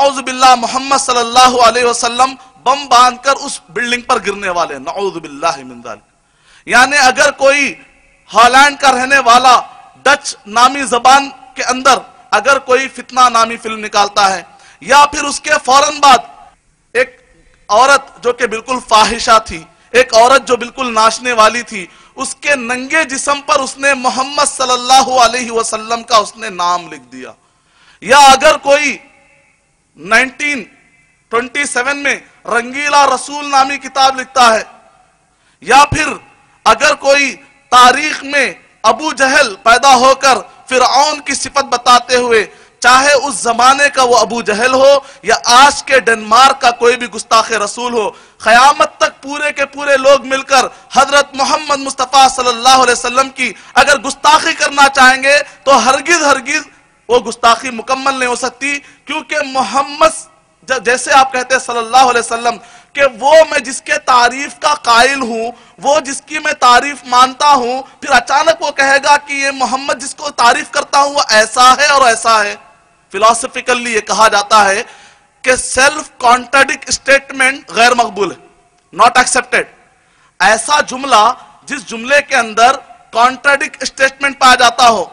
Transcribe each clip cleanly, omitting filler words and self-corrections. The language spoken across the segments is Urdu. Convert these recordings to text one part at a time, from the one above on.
نعوذ باللہ محمد صلی اللہ علیہ وسلم بم باندھ کر اس بلڈنگ پر گرنے والے، نعوذ باللہ من ذالک۔ یعنی اگر کوئی ہالینڈ کا رہنے والا ڈچ نامی زبان کے اندر اگر کوئی فتنہ نامی فلم نکالتا ہے، یا پھر اس کے فوراً بعد ایک عورت جو کہ بالکل فاحشہ تھی، ایک عورت جو بالکل ناچنے والی تھی، اس کے ننگے جسم پر اس نے محمد صلی اللہ علیہ وسلم کا اس نے نام لکھ دیا، یا اگر کوئی 1927 میں رنگیلا رسول نامی کتاب لکھتا ہے، یا پھر اگر کوئی تاریخ میں ابو جہل پیدا ہو کر فرعون کی صفت بتاتے ہوئے، چاہے اس زمانے کا وہ ابو جہل ہو یا آج کے ڈنمارک کا کوئی بھی گستاخ رسول ہو، قیامت تک پورے کے پورے لوگ مل کر حضرت محمد مصطفیٰ صلی اللہ علیہ وسلم کی اگر گستاخی کرنا چاہیں گے تو ہرگز وہ گستاخی مکمل نہیں ہو سکتی، کیونکہ محمد جیسے آپ کہتے ہیں صلی اللہ علیہ وسلم کہ وہ میں جس کے تعریف کا قائل ہوں، وہ جس کی میں تعریف مانتا ہوں، پھر اچانک وہ کہے گا کہ یہ محمد جس کو تعریف کرتا ہوں وہ ایسا ہے اور ایسا ہے۔ فلاسفیکلی یہ کہا جاتا ہے کہ سیلف کانٹرڈکٹ اسٹیٹمنٹ غیر مقبول ہے، ناٹ ایکسپٹیڈ۔ ایسا جملہ جس جملے کے اندر کانٹرڈکٹ اسٹیٹمنٹ پایا جاتا ہو،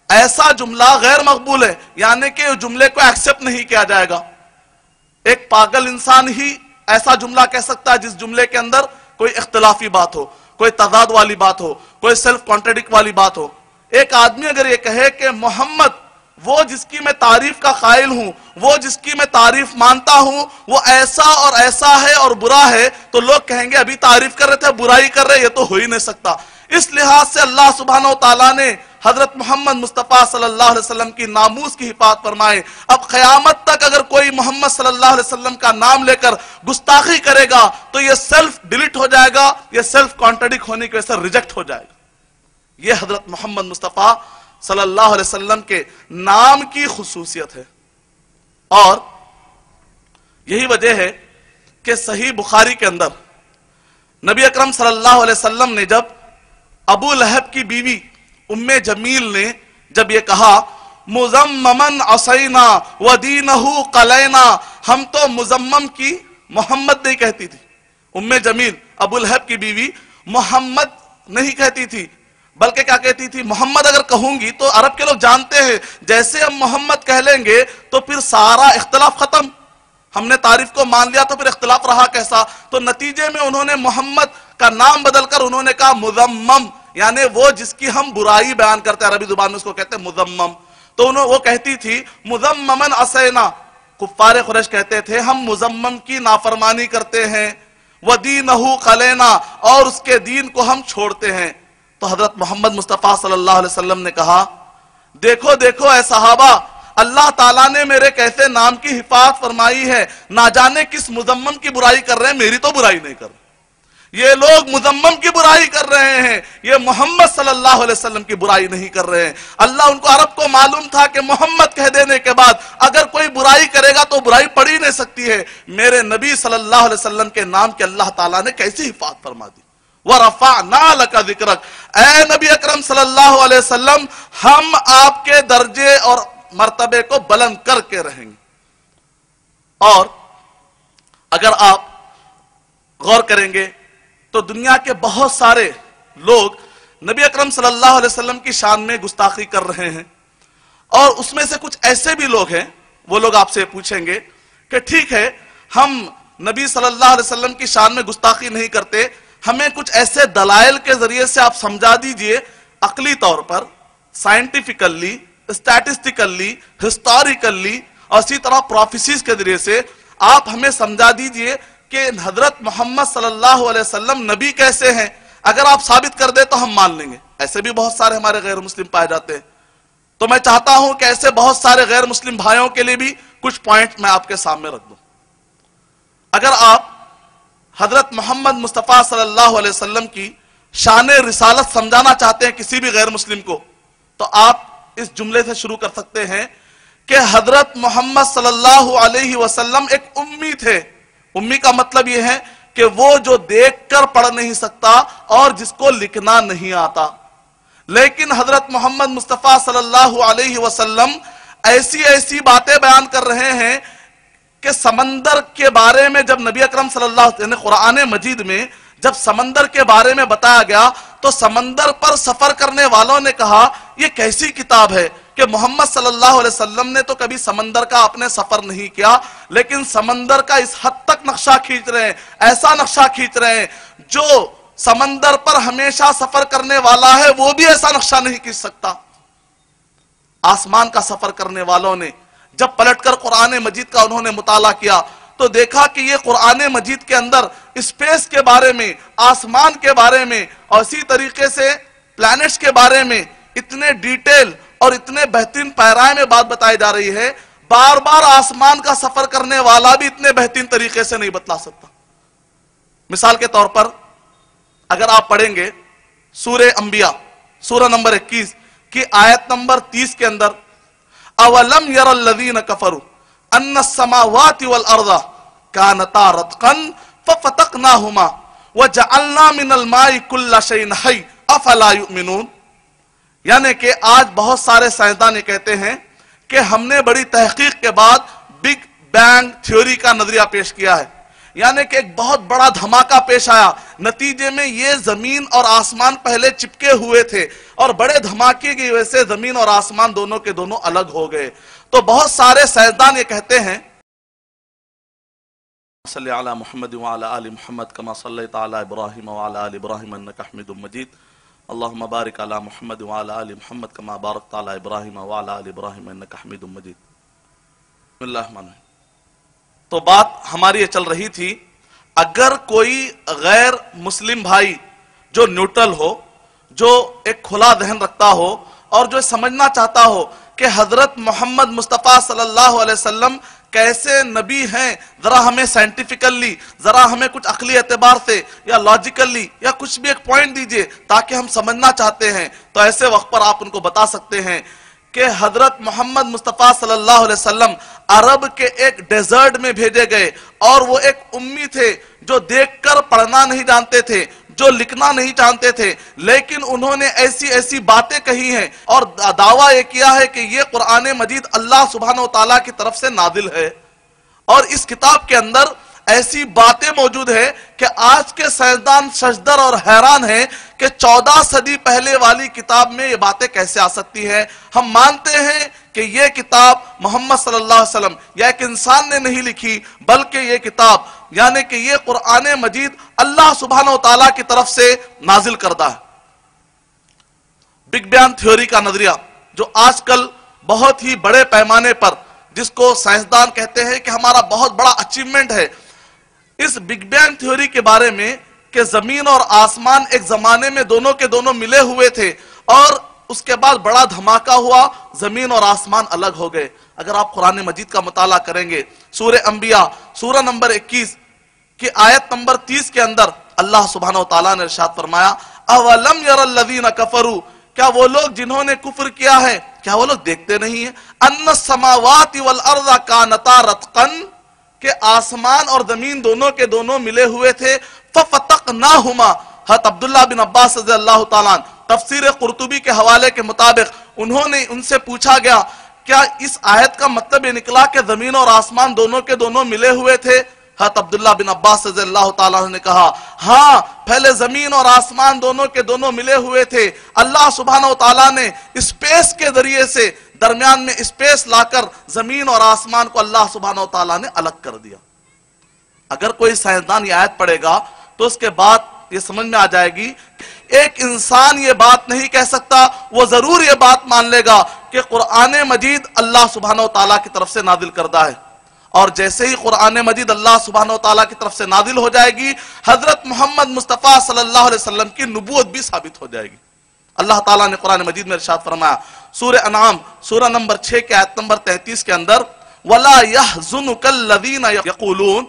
ایسا جملہ غیر مقبول ہے، یعنی کہ جملے کو ایکسپٹ نہیں کیا جائے گا۔ ایک پاگل انسان ہی ایسا جملہ کہہ سکتا ہے جس جملے کے اندر کوئی اختلافی بات ہو، کوئی تضاد والی بات ہو، کوئی سیلف کانٹرڈکٹ والی بات ہو۔ ایک آدمی اگر یہ کہے کہ محمد وہ جس کی میں تعریف کا قائل ہوں، وہ جس کی میں تعریف مانتا ہوں، وہ ایسا اور ایسا ہے اور برا ہے، تو لوگ کہیں گے ابھی تعریف کر رہے تھے برائی کر رہے، یہ تو ہو ہی نہیں سکتا۔ اس لحاظ سے اللہ سبحانہ و تعالیٰ نے حضرت محمد مصطفیٰ صلی اللہ علیہ وسلم کی ناموس کی حفاظت فرمائے۔ اب قیامت تک اگر کوئی محمد صلی اللہ علیہ وسلم کا نام لے کر گستاخی کرے گا تو یہ سیلف ڈیلیٹ ہو جائے گا، یہ سیلف کانٹرڈکٹ ہونے کی وجہ سے ریجیکٹ ہو جائے گا۔ یہ حضرت محمد مصطفیٰ صلی اللہ علیہ وسلم کے نام کی خصوصیت ہے، اور یہی وجہ ہے کہ صحیح بخاری کے اندر نبی اکرم صلی اللہ علیہ وسلم نے جب ابو لہب کی بیوی ام جمیل نے جب یہ کہا مزممن عصینا ودینہ قلینا، ہم تو مزمم کی محمد نہیں کہتی تھی، ام جمیل ابو لہب کی بیوی محمد نہیں کہتی تھی، بلکہ کیا کہتی تھی؟ محمد اگر کہوں گی تو عرب کے لوگ جانتے ہیں جیسے ہم محمد کہہ لیں گے تو پھر سارا اختلاف ختم، ہم نے تعریف کو مان لیا تو پھر اختلاف رہا کیسا؟ تو نتیجے میں انہوں نے محمد کا نام بدل کر انہوں نے کہا مذمم، یعنی وہ جس کی ہم برائی بیان کرتے ہیں، عربی زبان میں اس کو کہتے ہیں مذمم۔ تو وہ کہتی تھی مذممن عصینا، کفار قریش کہتے تھے ہم مذمم کی نافرمانی کرتے ہیں، ودینہ قلینا، اور اس کے دین کو ہم چھوڑتے ہیں۔ تو حضرت محمد مصطفیٰ صلی اللہ علیہ وسلم نے کہا دیکھو دیکھو اے صحابہ، اللہ تعالیٰ نے میرے کیسے نام کی حفاظت فرمائی ہے، نہ جانے کس مذمم کی برائی کر رہے ہیں، میری تو برائی نہیں کر رہے، یہ لوگ مذمم کی برائی کر رہے ہیں، یہ محمد صلی اللہ علیہ وسلم کی برائی نہیں کر رہے ہیں۔ اللہ ان کو عرب کو معلوم تھا کہ محمد کہہ دینے کے بعد اگر کوئی برائی کرے گا تو برائی پڑ ہی نہیں سکتی ہے، میرے نبی صلی اللہ علیہ وسلم کے نام کے اللہ تعالیٰ نے کیسی حفاظت فرما دی۔ وَرَفَعْنَا لَكَ ذِكْرَكَ، اے نبی اکرم صلی اللہ علیہ وسلم ہم آپ کے درجے اور مرتبے کو بلند کر کے رہیں گے۔ اور اگر آپ غور کریں گے تو دنیا کے بہت سارے لوگ نبی اکرم صلی اللہ علیہ وسلم کی شان میں گستاخی کر رہے ہیں، اور اس میں سے کچھ ایسے بھی لوگ ہیں، وہ لوگ آپ سے پوچھیں گے کہ ٹھیک ہے ہم نبی صلی اللہ علیہ وسلم کی شان میں گستاخی نہیں کرتے، ہمیں کچھ ایسے دلائل کے ذریعے سے آپ سمجھا دیجئے، عقلی طور پر، سائنٹیفیکلی، اسٹیٹسٹیکلی، ہسٹوریکلی، اور اسی طرح پروفیسیز کے ذریعے سے آپ ہمیں سمجھا دیجئے کہ حضرت محمد صلی اللہ علیہ وسلم نبی کیسے ہیں۔ اگر آپ ثابت کر دیں تو ہم مان لیں گے۔ ایسے بھی بہت سارے ہمارے غیر مسلم پائے جاتے ہیں، تو میں چاہتا ہوں کہ ایسے بہت سارے غیر مسلم بھائیوں کے لیے بھی کچھ پوائنٹ میں آپ کے سامنے رکھ دوں۔ اگر آپ حضرت محمد مصطفیٰ صلی اللہ علیہ وسلم کی شان رسالت سمجھانا چاہتے ہیں کسی بھی غیر مسلم کو، تو آپ اس جملے سے شروع کر سکتے ہیں کہ حضرت محمد صلی اللہ علیہ وسلم ایک امی تھے۔ امی کا مطلب یہ ہے کہ وہ جو دیکھ کر پڑھ نہیں سکتا اور جس کو لکھنا نہیں آتا، لیکن حضرت محمد مصطفیٰ صلی اللہ علیہ وسلم ایسی ایسی باتیں بیان کر رہے ہیں کہ سمندر کے بارے میں جب نبی اکرم صلی اللہ علیہ وسلم قرآن مجید میں جب سمندر کے بارے میں بتایا گیا تو سمندر پر سفر کرنے والوں نے کہا یہ کیسی کتاب ہے کہ محمد صلی اللہ علیہ وسلم نے تو کبھی سمندر کا اپنے سفر نہیں کیا، لیکن سمندر کا اس حد تک نقشہ کھینچ رہے ہیں، ایسا نقشہ کھینچ رہے ہیں جو سمندر پر ہمیشہ سفر کرنے والا ہے وہ بھی ایسا نقشہ نہیں کھینچ سکتا۔ آسمان کا سفر کرنے والوں نے جب پلٹ کر قرآن مجید کا انہوں نے مطالعہ کیا تو دیکھا کہ یہ قرآن مجید کے اندر اسپیس کے بارے میں، آسمان کے بارے میں اور اسی طریقے سے پلانٹس کے بارے میں اتنے ڈیٹیل اور اتنے بہترین پیرائے میں بات بتائی جا رہی ہے، بار بار آسمان کا سفر کرنے والا بھی اتنے بہترین طریقے سے نہیں بتلا سکتا۔ مثال کے طور پر اگر آپ پڑھیں گے سورہ انبیاء سورہ نمبر 21 کی آیت نمبر 30 کے اندر اولم یر الذین کفروا ان السماوات والارض کانتا رتقا ففتقناہما وجعلنا من الماء کل شیء حی افلا یؤمنون، یعنی کہ آج بہت سارے سائنسدان یہ کہتے ہیں کہ ہم نے بڑی تحقیق کے بعد بگ بینگ تھیوری کا نظریہ پیش کیا ہے، یعنی کہ ایک بہت بڑا دھماکہ پیش آیا، نتیجے میں یہ زمین اور آسمان پہلے چپکے ہوئے تھے اور بڑے دھماکے کی وجہ سے زمین اور آسمان دونوں کے دونوں الگ ہو گئے۔ تو بہت سارے سائنسدان یہ کہتے ہیں صلی علی محمد وعلی آل محمد کما صلیت علی ابراہیم وعلی آل ابراہیم انک حمید مجید اللہم بارک علی محمد وعلی آل محمد کما بارکت علی ابراہیم وعلی آل ابراہیم انک حمید مجید۔ بسم اللہ الرحمن الرحیم۔ تو بات ہماری یہ چل رہی تھی، اگر کوئی غیر مسلم بھائی جو نیوٹرل ہو، جو ایک کھلا ذہن رکھتا ہو اور جو سمجھنا چاہتا ہو کہ حضرت محمد مصطفیٰ صلی اللہ علیہ وسلم کیسے نبی ہیں، ذرا ہمیں سائنٹیفیکلی، ذرا ہمیں کچھ عقلی اعتبار سے یا لاجیکلی یا کچھ بھی ایک پوائنٹ دیجئے تاکہ ہم سمجھنا چاہتے ہیں، تو ایسے وقت پر آپ ان کو بتا سکتے ہیں کہ حضرت محمد مصطفیٰ صلی اللہ علیہ وسلم عرب کے ایک ڈیزرٹ میں بھیجے گئے اور وہ ایک امی تھے جو دیکھ کر پڑھنا نہیں جانتے تھے، جو لکھنا نہیں جانتے تھے، لیکن انہوں نے ایسی ایسی باتیں کہی ہیں اور دعویٰ یہ کیا ہے کہ یہ قرآن مجید اللہ سبحانہ وتعالیٰ کی طرف سے نازل ہے، اور اس کتاب کے اندر ایسی باتیں موجود ہیں کہ آج کے سائنسدان ششدر اور حیران ہیں کہ 14 صدی پہلے والی کتاب میں یہ باتیں کیسے آ سکتی ہیں۔ ہم مانتے ہیں کہ یہ کتاب محمد صلی اللہ علیہ وسلم یا ایک انسان نے نہیں لکھی، بلکہ یہ کتاب یعنی کہ یہ قرآن مجید اللہ سبحانہ وتعالیٰ کی طرف سے نازل کردہ ہے۔ بگ بینگ تھیوری کا نظریہ جو آج کل بہت ہی بڑے پیمانے پر، جس کو سائنسدان کہتے ہیں کہ ہمارا بہت بڑا اچیومنٹ ہے، اس بگ بینگ تھیوری کے بارے میں کہ زمین اور آسمان ایک زمانے میں دونوں کے دونوں ملے ہوئے تھے اور اس کے بعد بڑا دھماکہ ہوا، زمین اور آسمان الگ ہو گئے۔ اگر آپ قرآن مجید کا مطالعہ کریں گے سورہ انبیاء سورہ نمبر 21 کی آیت نمبر 30 کے اندر اللہ سبحانہ وتعالیٰ نے ارشاد فرمایا اولم یر الذین کفروا، کیا وہ لوگ جنہوں نے کفر کیا ہے کیا وہ لوگ دیکھتے نہیں ہیں ان السماوات والارض کانتا رتقا، کہ آسمان اور زمین دونوں کے دونوں ملے ہوئے تھے، ففتقناہما، حضرت عبداللہ بن عباس رضی اللہ تعالیٰ تفسیر قرطبی کے حوالے کے مطابق انہوں نے ان سے پوچھا گیا کیا اس آیت کا مطلب یہ نکلا کہ زمین اور آسمان دونوں کے دونوں ملے ہوئے تھے؟ حضرت عبداللہ بن عباس رضی اللہ تعالیٰ نے کہا ہاں، پہلے زمین اور آسمان دونوں کے دونوں ملے ہوئے تھے، اللہ سبحانہ وتعالیٰ نے اسپیس کے ذریعے سے درمیان میں اسپیس لا کر زمین اور آسمان کو اللہ سبحانہ وتعالیٰ نے الگ کر دیا۔ اگر کوئی سائنسدان یہ آیت پڑھے گا تو اس کے بعد یہ سمجھ میں آ جائے گی ایک انسان یہ بات نہیں کہہ سکتا، وہ ضرور یہ بات مان لے گا کہ قرآن مجید اللہ سبحانہ وتعالیٰ کی طرف سے نازل کردہ ہے، اور جیسے ہی قرآن مجید اللہ سبحانہ وتعالیٰ کی طرف سے نازل ہو جائے گی حضرت محمد مصطفیٰ صلی اللہ علیہ وسلم کی نبوت بھی ثابت ہو جائے گی۔ اللہ تعالیٰ نے قرآن مجید میں ارشاد فرمایا سورہ انعام سورہ نمبر 6 کے آیت نمبر 33 کے اندر وَلَا يَحْزُنُكَ الَّذِينَ يَقُولُونَ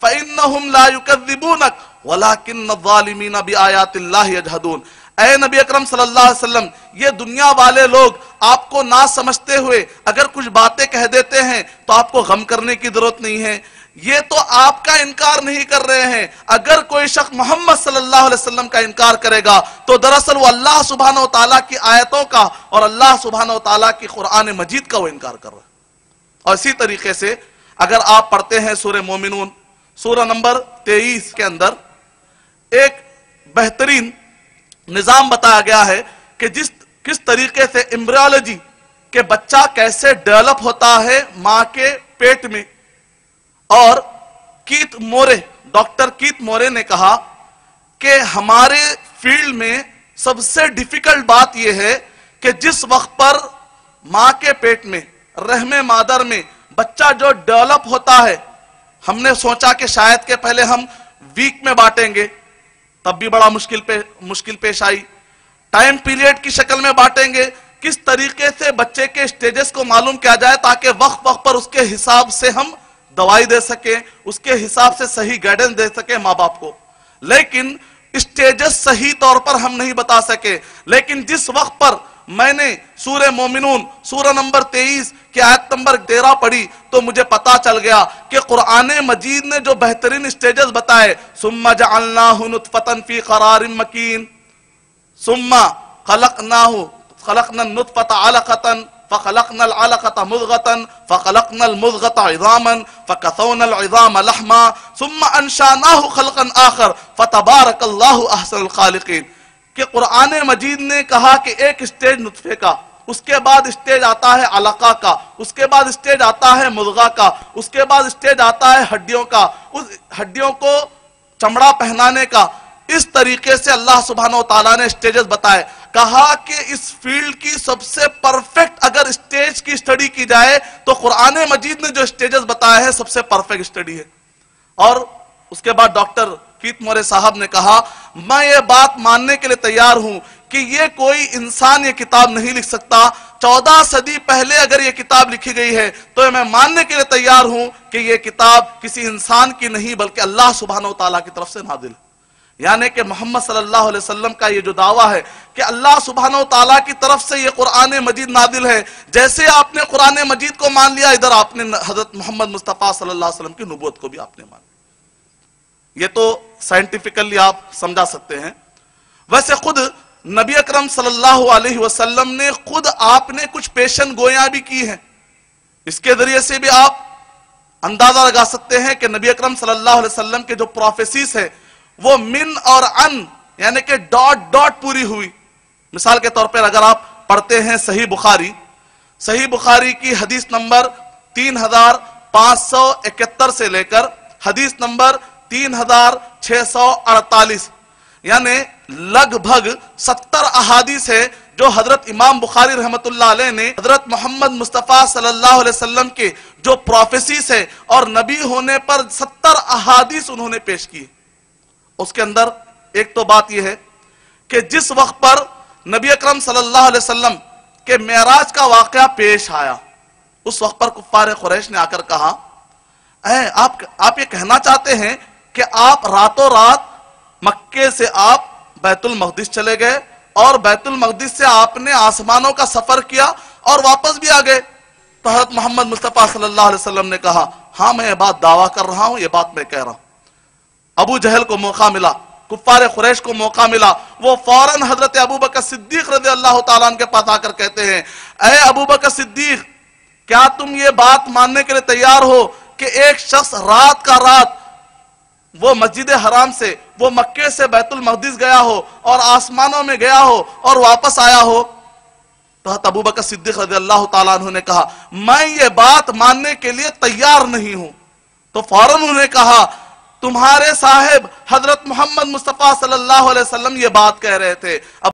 فَإِنَّهُمْ لَا يُكَذِّبُونَكَ وَلَكِنَّ الظَّالِمِينَ بِآيَاتِ اللَّهِ يَجْحَدُونَ۔ اے نبی اکرم صلی اللہ علیہ وسلم، یہ دنیا والے لوگ آپ کو نہ سمجھتے ہوئے اگر کچھ باتیں کہہ دیتے ہیں تو آپ کو غم کرنے کی ضرورت نہیں ہے، یہ تو آپ کا انکار نہیں کر رہے ہیں۔ اگر کوئی شخص محمد صلی اللہ علیہ وسلم کا انکار کرے گا تو دراصل وہ اللہ سبحانہ وتعالیٰ کی آیتوں کا اور اللہ سبحانہ وتعالیٰ کی قرآن مجید کا وہ انکار کر رہا ہے۔ اور اسی طریقے سے اگر آپ پڑھتے ہیں سورہ مومنون سورہ نمبر 23 کے اندر ایک بہترین نظام بتایا گیا ہے کہ کس طریقے سے ایمبریولوجی کہ بچہ کیسے ڈیولپ ہوتا ہے ماں کے پیٹ میں. اور ڈاکٹر کیت مورے نے کہا کہ ہمارے فیلڈ میں سب سے ڈیفیکلٹ بات یہ ہے کہ جس وقت پر ماں کے پیٹ میں رحم مادر میں بچہ جو ڈیولپ ہوتا ہے، ہم نے سوچا کہ شاید کہ پہلے ہم ویک میں بانٹیں گے، تب بھی بڑا مشکل پیش آئی. ٹائم پیریڈ کی شکل میں بانٹیں گے، کس طریقے سے بچے کے سٹیجز کو معلوم کیا جائے تاکہ وقت پر اس کے حساب سے ہم دوائی دے سکیں، اس کے حساب سے صحیح گائیڈنس دے سکیں ماں باپ کو. لیکن سٹیجز صحیح طور پر ہم نہیں بتا سکے. لیکن جس وقت پر میں نے سورہ مومنون سورہ نمبر 23 کی آیت نمبر 13 پڑھی تو مجھے پتا چل گیا کہ قرآن مجید نے جو بہترین سٹیجز بتائے، ثم جعلناہ نطفۃ فی قرار مکین، ثم خلقنا النطفۃ علقۃ فخلقنا العلقۃ مضغۃ فخلقنا المضغۃ عظاما فکسونا العظام لحما ثم انشأناہ خلقا آخر فتبارک اللہ احسن الخالقین. کہ قرآن مجید نے کہا کہ ایک سٹیج نطفے کا، اس کے بعد سٹیج آتا ہے علقہ کا، اس کے بعد سٹیج آتا ہے مضغہ کا، اس کے بعد سٹیج آتا ہے ہڈیوں کا، اس ہڈیوں کو چمڑا پہنانے کا. اس طریقے سے اللہ سبحانہ وتعالیٰ نے سٹیجز بتائے. کہا کہ اس فیلڈ کی سب سے پرفیکٹ اگر سٹیج کی سٹڈی کی جائے تو قرآن مجید نے جو سٹیجز بتایا ہے سب سے پرفیکٹ سٹڈی ہے. اور اس کے بعد ڈاکٹر کیت مورے صاحب نے کہا میں یہ بات ماننے کے لیے تیار ہوں کہ یہ کوئی انسان یہ کتاب نہیں لکھ سکتا. 14 صدی پہلے اگر یہ کتاب لکھی گئی ہے تو میں ماننے کے لیے تیار ہوں کہ یہ کتاب کسی انسان کی نہیں بلکہ اللہ سبحانہ وتعالیٰ کی طرف سے نازل ہے. یعنی کہ محمد صلی اللہ علیہ وسلم کا یہ جو دعویٰ ہے کہ اللہ سبحانہ وتعالیٰ کی طرف سے یہ قرآن مجید نازل ہے، جیسے آپ نے قرآن مجید کو مان لیا، ادھر آپ نے حضرت محمد مصطفیٰ صلی اللہ علیہ وسلم کی نبوت کو بھی آپ نے مان لیا. یہ تو سائنٹیفیکلی آپ سمجھا سکتے ہیں. ویسے خود نبی اکرم صلی اللہ علیہ وسلم نے خود آپ نے کچھ پیشن گویاں بھی کی ہیں. اس کے ذریعے سے بھی آپ اندازہ لگا سکتے ہیں کہ نبی اکرم صلی اللہ علیہ وسلم کے جو پروفیسیز ہے وہ من اور ان یعنی کہ ڈاٹ پوری ہوئی. مثال کے طور پر اگر آپ پڑھتے ہیں صحیح بخاری کی حدیث نمبر 3571 سے لے کر حدیث نمبر 3648 یعنی لگ بھگ 70 احادیث ہے جو حضرت امام بخاری رحمت اللہ علیہ نے حضرت محمد مصطفیٰ صلی اللہ علیہ وسلم کے جو پروفیسیز ہے اور نبی ہونے پر 70 احادیث انہوں نے پیش کی. اس کے اندر ایک تو بات یہ ہے کہ جس وقت پر نبی اکرم صلی اللہ علیہ وسلم کے معراج کا واقعہ پیش آیا، اس وقت پر کفار قریش نے آ کر کہا آپ یہ کہنا چاہتے ہیں کہ آپ راتوں رات مکے سے آپ بیت المقدس چلے گئے اور بیت المقدس سے آپ نے آسمانوں کا سفر کیا اور واپس بھی آ گئے. تو حضرت محمد مصطفیٰ صلی اللہ علیہ وسلم نے کہا ہاں میں یہ بات دعویٰ کر رہا ہوں، یہ بات میں کہہ رہا ہوں. ابو جہل کو موقع ملا، کفار قریش کو موقع ملا، وہ فوراً حضرت ابوبکر صدیق رضی اللہ تعالیٰ عنہ کے پاس آ کر کہتے ہیں اے ابوبکر صدیق کیا تم یہ بات ماننے کے لیے تیار ہو کہ ایک شخص رات کا رات وہ مسجد حرام سے وہ مکے سے بیت المقدس گیا ہو اور آسمانوں میں گیا ہو اور واپس آیا ہو؟ تو حضرت ابوبکر صدیق رضی اللہ تعالیٰ عنہ نے کہا میں یہ بات ماننے کے لیے تیار نہیں ہوں. تو فوراً انہوں نے کہا تمہارے صاحب حضرت محمد مصطفیٰ صلی اللہ علیہ وسلم یہ بات کہہ رہے تھے.